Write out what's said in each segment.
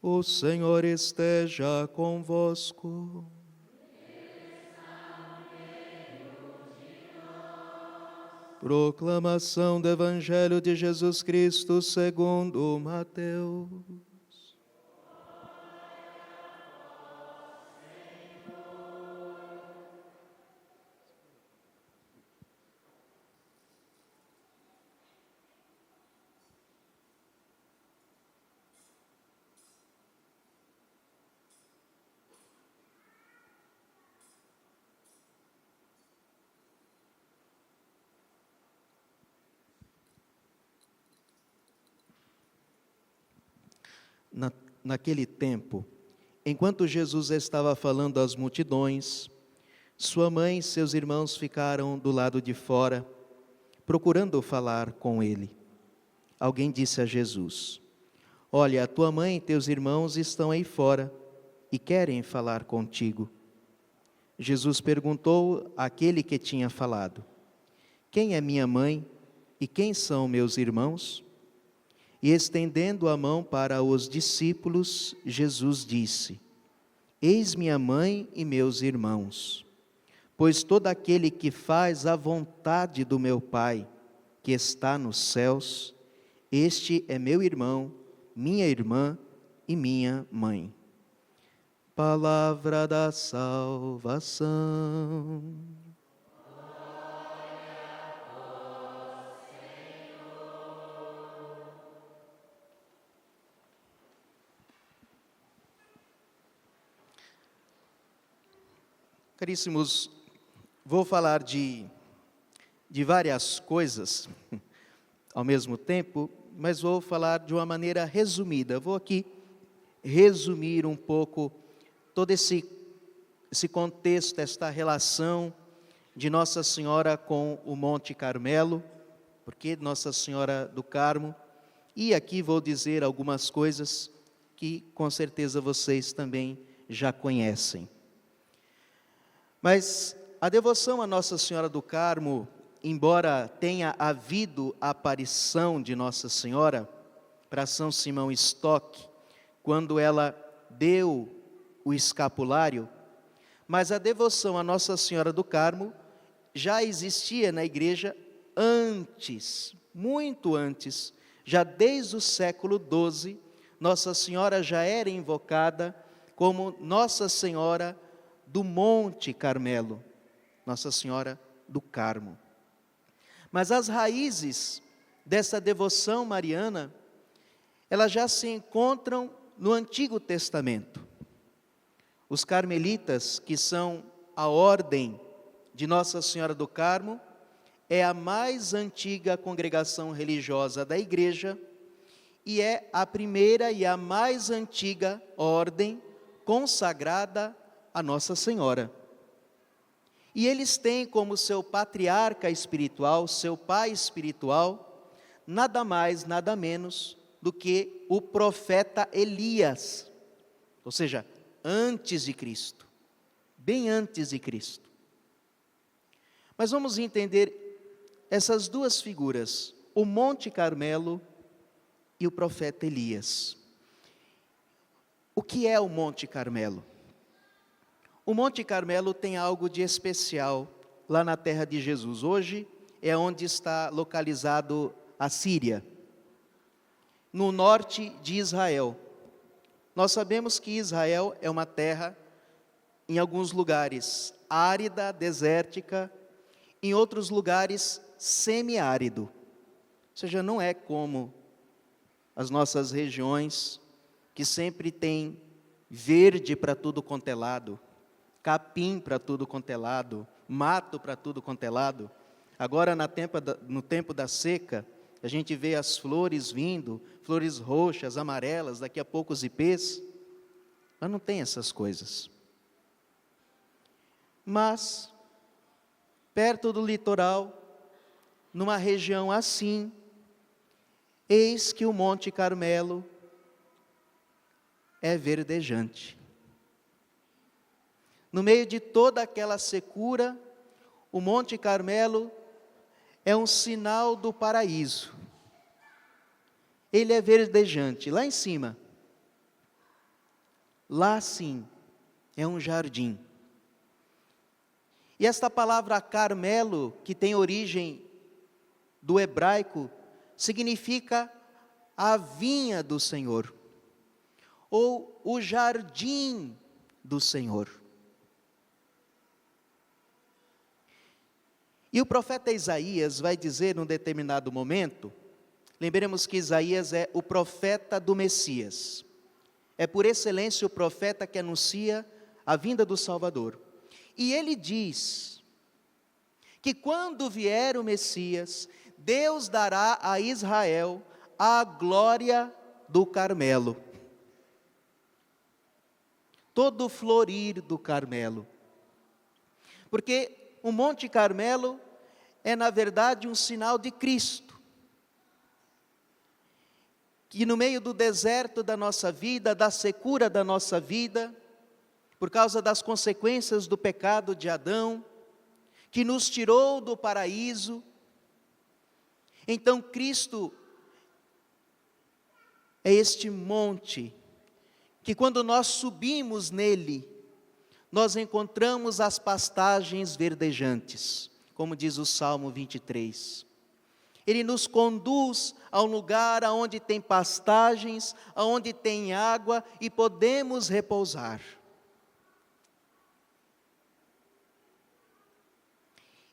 O Senhor esteja convosco. Proclamação do Evangelho de Jesus Cristo segundo Mateus. Naquele tempo, enquanto Jesus estava falando às multidões, sua mãe e seus irmãos ficaram do lado de fora, procurando falar com ele. Alguém disse a Jesus: Olha, a tua mãe e teus irmãos estão aí fora e querem falar contigo. Jesus perguntou àquele que tinha falado: Quem é minha mãe e quem são meus irmãos? E estendendo a mão para os discípulos, Jesus disse: Eis minha mãe e meus irmãos. Pois todo aquele que faz a vontade do meu Pai, que está nos céus, este é meu irmão, minha irmã e minha mãe. Palavra da salvação. Caríssimos, vou falar de várias coisas ao mesmo tempo, mas vou falar de uma maneira resumida. Vou aqui resumir um pouco todo esse contexto, esta relação de Nossa Senhora com o Monte Carmelo, porque Nossa Senhora do Carmo, e aqui vou dizer algumas coisas que com certeza vocês também já conhecem. Mas a devoção a Nossa Senhora do Carmo, embora tenha havido a aparição de Nossa Senhora para São Simão Stock, quando ela deu o escapulário, mas a devoção a Nossa Senhora do Carmo já existia na igreja antes, muito antes, já desde o século XII, Nossa Senhora já era invocada como Nossa Senhora do Monte Carmelo, Nossa Senhora do Carmo. Mas as raízes dessa devoção mariana, elas já se encontram no Antigo Testamento. Os carmelitas, que são a ordem de Nossa Senhora do Carmo, é a mais antiga congregação religiosa da igreja e é a primeira e a mais antiga ordem consagrada a Nossa Senhora. E eles têm como seu patriarca espiritual, seu pai espiritual, nada mais, nada menos do que o profeta Elias, ou seja, antes de Cristo, bem antes de Cristo. Mas vamos entender essas duas figuras, o Monte Carmelo e o profeta Elias. O que é o Monte Carmelo? O Monte Carmelo tem algo de especial lá na terra de Jesus. Hoje é onde está localizado a Síria, no norte de Israel. Nós sabemos que Israel é uma terra, em alguns lugares, árida, desértica, em outros lugares, semiárido. Ou seja, não é como as nossas regiões, que sempre tem verde para tudo quanto é lado, capim para tudo quanto é lado, mato para tudo quanto é lado. Agora, no tempo da seca, a gente vê as flores vindo, flores roxas, amarelas, daqui a pouco os ipês. Mas não tem essas coisas. Mas, perto do litoral, numa região assim, eis que o Monte Carmelo é verdejante. No meio de toda aquela secura, o Monte Carmelo é um sinal do paraíso. Ele é verdejante, lá em cima. Lá sim, é um jardim. E esta palavra Carmelo, que tem origem do hebraico, significa a vinha do Senhor, ou o jardim do Senhor. E o profeta Isaías vai dizer num determinado momento, lembremos que Isaías é o profeta do Messias, é por excelência o profeta que anuncia a vinda do Salvador. E ele diz que quando vier o Messias, Deus dará a Israel a glória do Carmelo. Todo o florir do Carmelo. Porque o Monte Carmelo é, na verdade, um sinal de Cristo. Que no meio do deserto da nossa vida, da secura da nossa vida, por causa das consequências do pecado de Adão, que nos tirou do paraíso, então Cristo é este monte, que quando nós subimos nele, nós encontramos as pastagens verdejantes, como diz o Salmo 23. Ele nos conduz a um lugar onde tem pastagens, onde tem água e podemos repousar.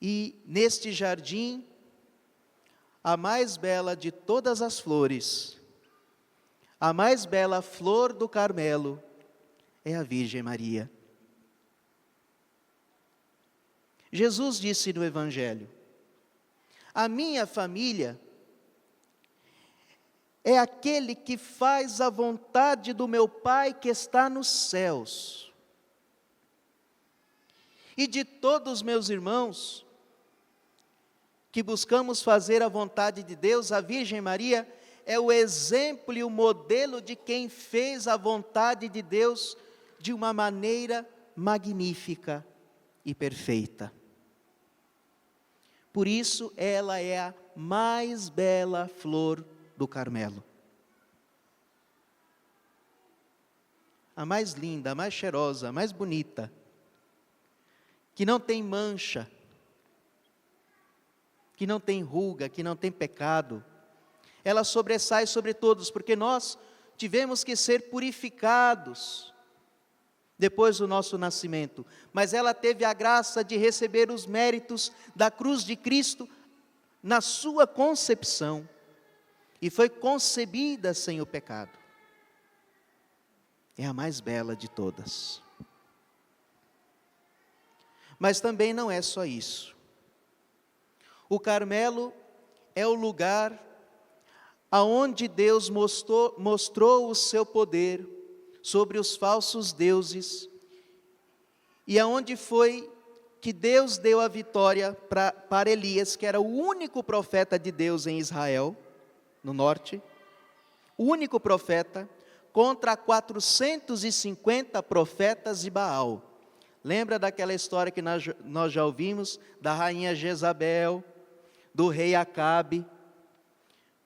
E neste jardim, a mais bela de todas as flores, a mais bela flor do Carmelo, é a Virgem Maria. Jesus disse no Evangelho: a minha família é aquele que faz a vontade do meu Pai que está nos céus. E de todos os meus irmãos, que buscamos fazer a vontade de Deus, a Virgem Maria é o exemplo e o modelo de quem fez a vontade de Deus de uma maneira magnífica e perfeita. Por isso, ela é a mais bela flor do Carmelo. A mais linda, a mais cheirosa, a mais bonita, que não tem mancha, que não tem ruga, que não tem pecado. Ela sobressai sobre todos, porque nós tivemos que ser purificados depois do nosso nascimento, mas ela teve a graça de receber os méritos da cruz de Cristo na sua concepção, e foi concebida sem o pecado. É a mais bela de todas. Mas também não é só isso. O Carmelo é o lugar aonde Deus mostrou o seu poder sobre os falsos deuses, e aonde foi que Deus deu a vitória para Elias, que era o único profeta de Deus em Israel, no norte, o único profeta, contra 450 profetas de Baal. Lembra daquela história que nós já ouvimos, da rainha Jezabel, do rei Acabe?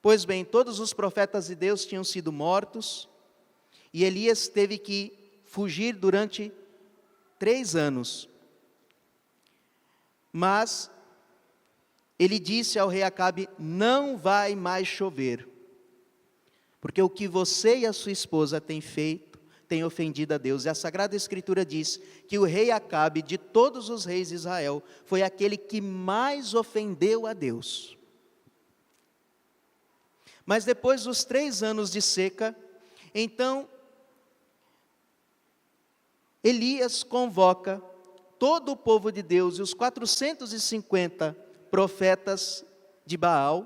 Pois bem, todos os profetas de Deus tinham sido mortos, e Elias teve que fugir durante 3 anos. Mas ele disse ao rei Acabe: não vai mais chover, porque o que você e a sua esposa têm feito, tem ofendido a Deus. E a Sagrada Escritura diz que o rei Acabe, de todos os reis de Israel, foi aquele que mais ofendeu a Deus. Mas depois dos 3 anos de seca, então Elias convoca todo o povo de Deus e os 450 profetas de Baal,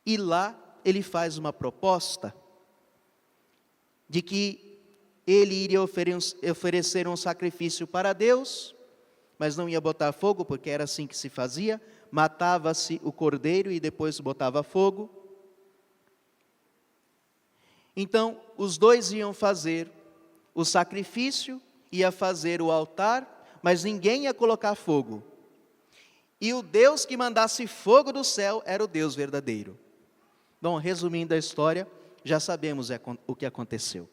e lá ele faz uma proposta de que ele iria oferecer um sacrifício para Deus, mas não ia botar fogo, porque era assim que se fazia, matava-se o cordeiro e depois botava fogo. Então, os dois iam fazer o sacrifício, ia fazer o altar, mas ninguém ia colocar fogo. E o Deus que mandasse fogo do céu era o Deus verdadeiro. Bom, resumindo a história, já sabemos o que aconteceu.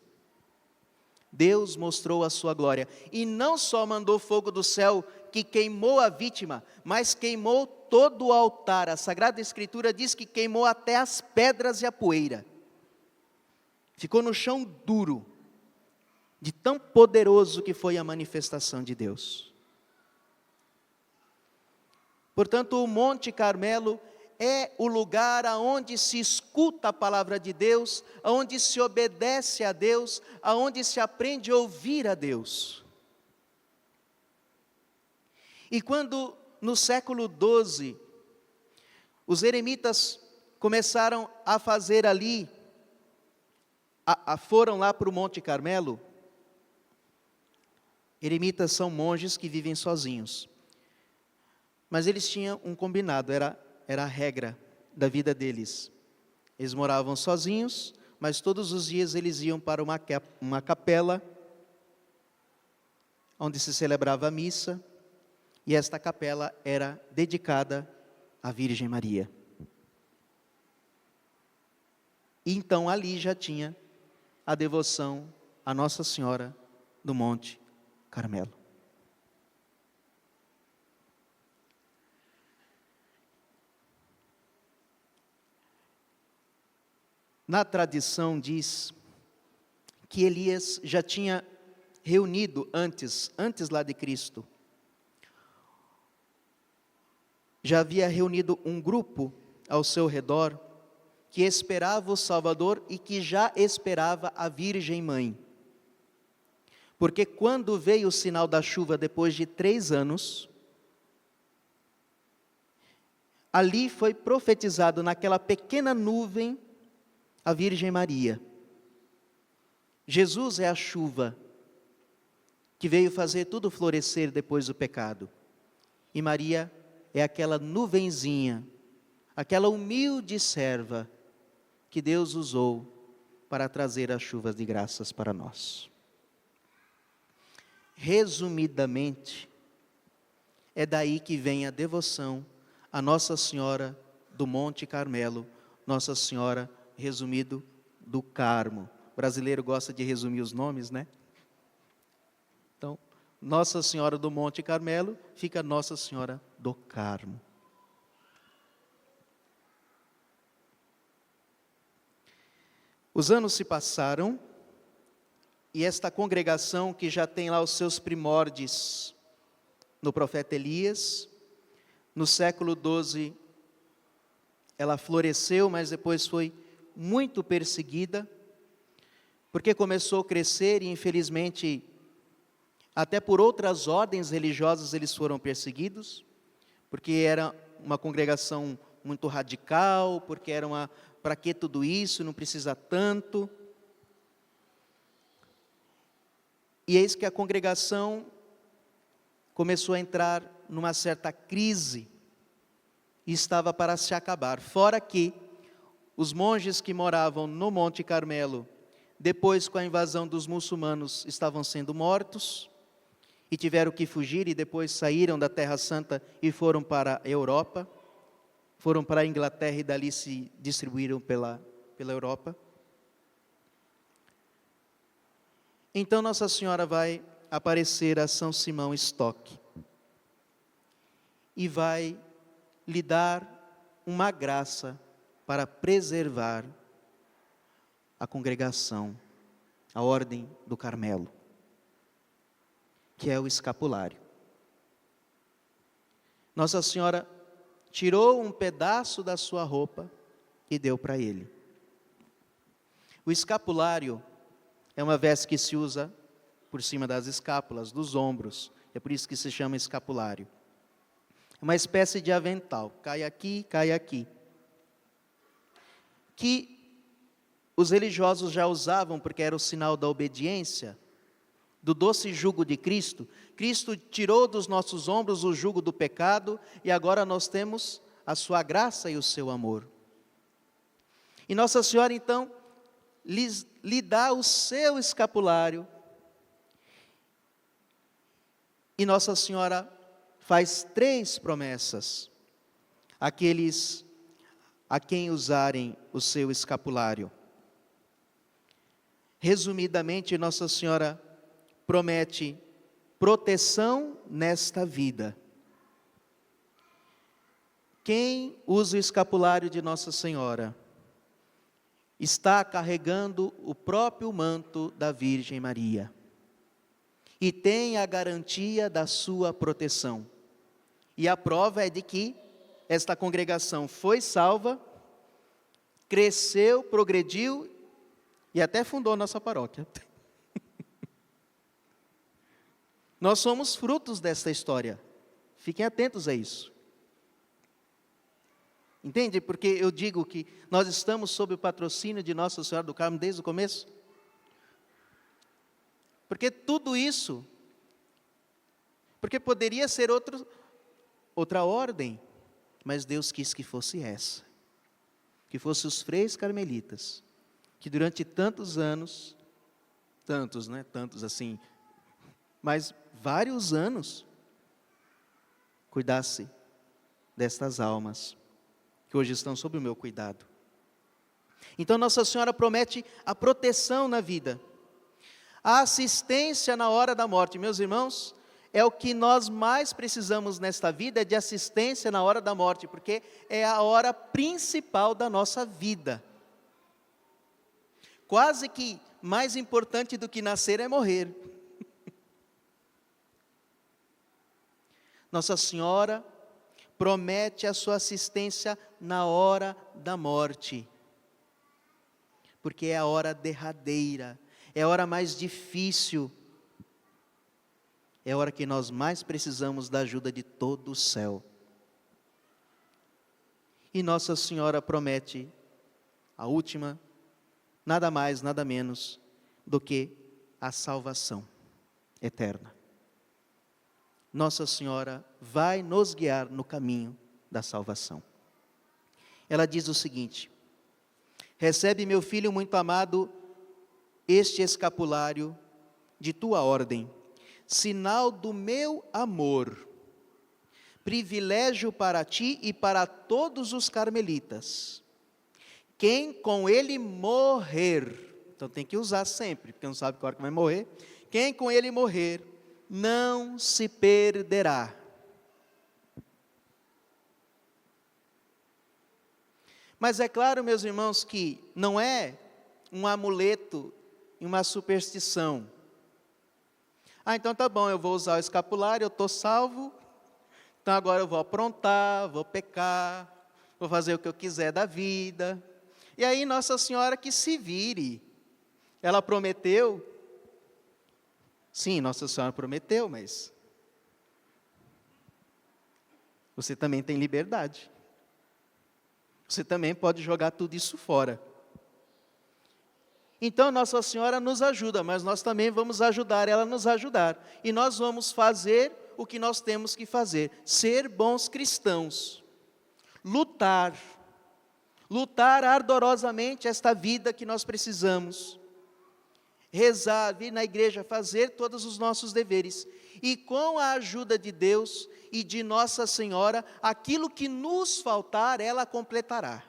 Deus mostrou a sua glória. E não só mandou fogo do céu que queimou a vítima, mas queimou todo o altar. A Sagrada Escritura diz que queimou até as pedras e a poeira. Ficou no chão duro, de tão poderoso que foi a manifestação de Deus. Portanto, o Monte Carmelo é o lugar aonde se escuta a palavra de Deus, aonde se obedece a Deus, aonde se aprende a ouvir a Deus. E quando no século XII, os eremitas começaram a fazer ali, foram lá para o Monte Carmelo. Eremitas são monges que vivem sozinhos. Mas eles tinham um combinado, era a regra da vida deles. Eles moravam sozinhos, mas todos os dias eles iam para uma capela, onde se celebrava a missa, e esta capela era dedicada à Virgem Maria. E então ali já tinha a devoção a Nossa Senhora do Monte Carmelo. Na tradição diz que Elias já tinha reunido antes lá de Cristo, já havia reunido um grupo ao seu redor, que esperava o Salvador e que já esperava a Virgem Mãe. Porque quando veio o sinal da chuva depois de 3 anos, ali foi profetizado naquela pequena nuvem a Virgem Maria. Jesus é a chuva que veio fazer tudo florescer depois do pecado. E Maria é aquela nuvenzinha, aquela humilde serva que Deus usou para trazer as chuvas de graças para nós. Resumidamente, é daí que vem a devoção a Nossa Senhora do Monte Carmelo, Nossa Senhora, resumido, do Carmo. O brasileiro gosta de resumir os nomes, né? Então, Nossa Senhora do Monte Carmelo fica Nossa Senhora do Carmo. Os anos se passaram, e esta congregação que já tem lá os seus primórdios no profeta Elias, no século XII, ela floresceu, mas depois foi muito perseguida, porque começou a crescer e infelizmente, até por outras ordens religiosas eles foram perseguidos, porque era uma congregação muito radical, porque era para que tudo isso, não precisa tanto. E eis que a congregação começou a entrar numa certa crise, e estava para se acabar. Fora que os monges que moravam no Monte Carmelo, depois com a invasão dos muçulmanos, estavam sendo mortos, e tiveram que fugir, e depois saíram da Terra Santa e foram para a Europa, foram para a Inglaterra e dali se distribuíram pela Europa. Então Nossa Senhora vai aparecer a São Simão Stock e vai lhe dar uma graça para preservar a congregação, a Ordem do Carmelo, que é o escapulário. Nossa Senhora tirou um pedaço da sua roupa e deu para ele. O escapulário é uma veste que se usa por cima das escápulas, dos ombros. É por isso que se chama escapulário. É uma espécie de avental. Cai aqui, cai aqui. Que os religiosos já usavam porque era o sinal da obediência, do doce jugo de Cristo. Cristo tirou dos nossos ombros o jugo do pecado e agora nós temos a sua graça e o seu amor. E Nossa Senhora então lhe dá o seu escapulário. E Nossa Senhora faz 3 promessas àqueles a quem usarem o seu escapulário. Resumidamente, Nossa Senhora promete proteção nesta vida. Quem usa o escapulário de Nossa Senhora está carregando o próprio manto da Virgem Maria e tem a garantia da sua proteção. E a prova é de que esta congregação foi salva, cresceu, progrediu e até fundou nossa paróquia. Nós somos frutos desta história. Fiquem atentos a isso. Entende? Porque eu digo que nós estamos sob o patrocínio de Nossa Senhora do Carmo desde o começo. Porque tudo isso, porque poderia ser outra ordem, mas Deus quis que fosse essa. Que fosse os freis carmelitas, que durante tantos anos, tantos assim, mas vários anos, cuidasse destas almas, que hoje estão sob o meu cuidado. Então Nossa Senhora promete a proteção na vida, a assistência na hora da morte. Meus irmãos, é o que nós mais precisamos nesta vida, é de assistência na hora da morte, porque é a hora principal da nossa vida. Quase que mais importante do que nascer é morrer. Nossa Senhora promete a sua assistência na hora da morte, porque é a hora derradeira, é a hora mais difícil, é a hora que nós mais precisamos da ajuda de todo o céu. E Nossa Senhora promete a última, nada mais, nada menos do que a salvação eterna. Nossa Senhora vai nos guiar no caminho da salvação. Ela diz o seguinte: recebe, meu filho muito amado, este escapulário de tua ordem, sinal do meu amor, privilégio para ti e para todos os carmelitas. Quem com ele morrer, então tem que usar sempre, porque não sabe que hora que vai morrer. Quem com ele morrer, não se perderá. Mas é claro, meus irmãos, que não é um amuleto e uma superstição. Então tá bom, eu vou usar o escapulário, eu estou salvo, então agora eu vou aprontar, vou pecar, vou fazer o que eu quiser da vida. E aí Nossa Senhora que se vire. Ela prometeu. Sim, Nossa Senhora prometeu, mas você também tem liberdade. Você também pode jogar tudo isso fora. Então Nossa Senhora nos ajuda, mas nós também vamos ajudar ela a nos ajudar. E nós vamos fazer o que nós temos que fazer, ser bons cristãos. Lutar ardorosamente esta vida que nós precisamos. Rezar, vir na igreja, fazer todos os nossos deveres. E com a ajuda de Deus e de Nossa Senhora, aquilo que nos faltar, ela completará.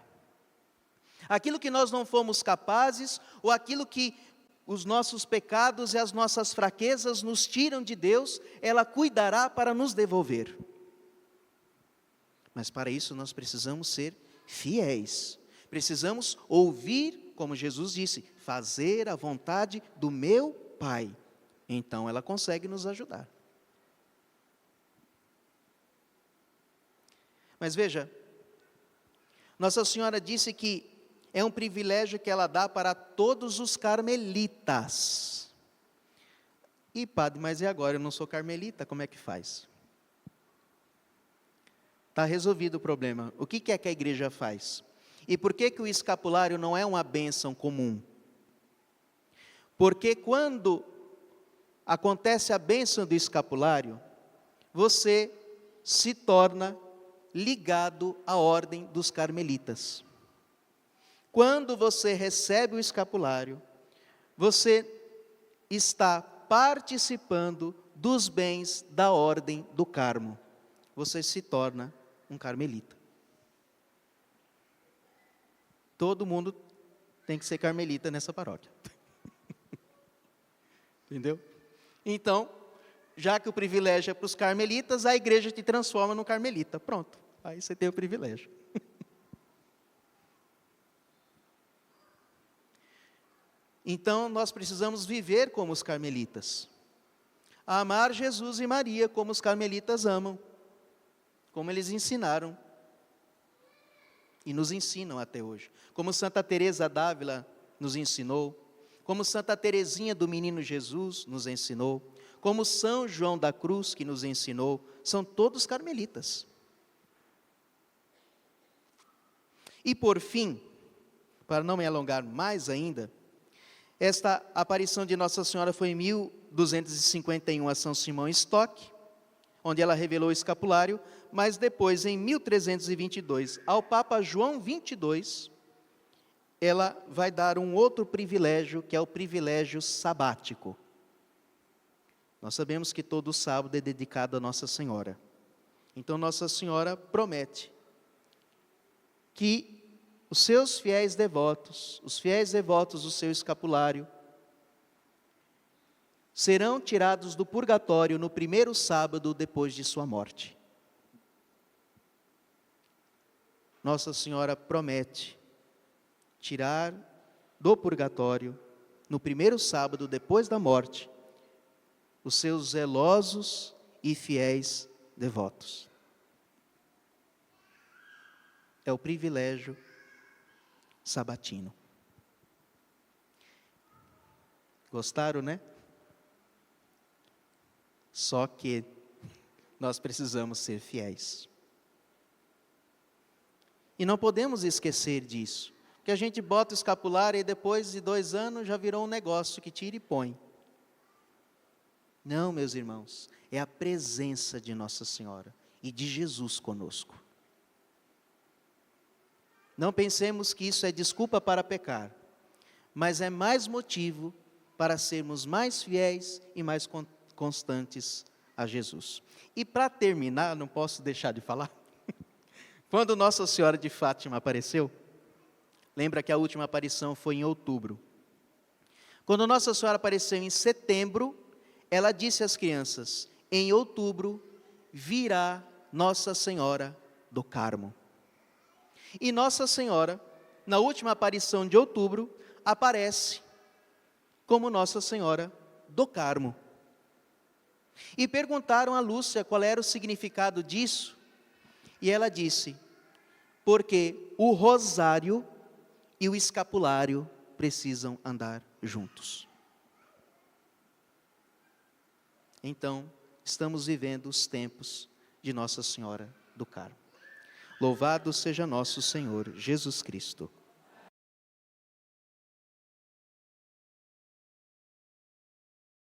Aquilo que nós não fomos capazes, ou aquilo que os nossos pecados e as nossas fraquezas nos tiram de Deus, ela cuidará para nos devolver. Mas para isso nós precisamos ser fiéis. Precisamos ouvir, como Jesus disse, fazer a vontade do meu Pai. Então ela consegue nos ajudar. Mas veja, Nossa Senhora disse que é um privilégio que ela dá para todos os carmelitas. E padre, mas e agora? Eu não sou carmelita, como é que faz? Está resolvido o problema. O que é que a igreja faz? E por que o escapulário não é uma bênção comum? Porque quando acontece a bênção do escapulário, você se torna ligado à ordem dos carmelitas. Quando você recebe o escapulário, você está participando dos bens da ordem do Carmo. Você se torna um carmelita. Todo mundo tem que ser carmelita nessa paróquia. Entendeu? Então, já que o privilégio é para os carmelitas, a igreja te transforma no carmelita. Pronto, aí você tem o privilégio. Então, nós precisamos viver como os carmelitas. Amar Jesus e Maria como os carmelitas amam, como eles ensinaram e nos ensinam até hoje. Como Santa Teresa d'Ávila nos ensinou, como Santa Teresinha do Menino Jesus nos ensinou, como São João da Cruz que nos ensinou, são todos carmelitas. E por fim, para não me alongar mais ainda, esta aparição de Nossa Senhora foi em 1251 a São Simão Stock, onde ela revelou o escapulário, mas depois, em 1322, ao Papa João XXII, ela vai dar um outro privilégio, que é o privilégio sabático. Nós sabemos que todo sábado é dedicado a Nossa Senhora. Então, Nossa Senhora promete que os seus fiéis devotos, os fiéis devotos do seu escapulário, serão tirados do purgatório no primeiro sábado depois de sua morte. Nossa Senhora promete tirar do purgatório, no primeiro sábado depois da morte, os seus zelosos e fiéis devotos. É o privilégio sabatino. Gostaram, né? Só que nós precisamos ser fiéis. E não podemos esquecer disso, porque a gente bota o escapulário e depois de 2 anos já virou um negócio que tira e põe. Não, meus irmãos, é a presença de Nossa Senhora e de Jesus conosco. Não pensemos que isso é desculpa para pecar, mas é mais motivo para sermos mais fiéis e mais constantes a Jesus. E para terminar, não posso deixar de falar, quando Nossa Senhora de Fátima apareceu, lembra que a última aparição foi em outubro. Quando Nossa Senhora apareceu em setembro, ela disse às crianças: em outubro virá Nossa Senhora do Carmo. E Nossa Senhora, na última aparição de outubro, aparece como Nossa Senhora do Carmo. E perguntaram a Lúcia qual era o significado disso, e ela disse: porque o rosário e o escapulário precisam andar juntos. Então, estamos vivendo os tempos de Nossa Senhora do Carmo. Louvado seja nosso Senhor Jesus Cristo.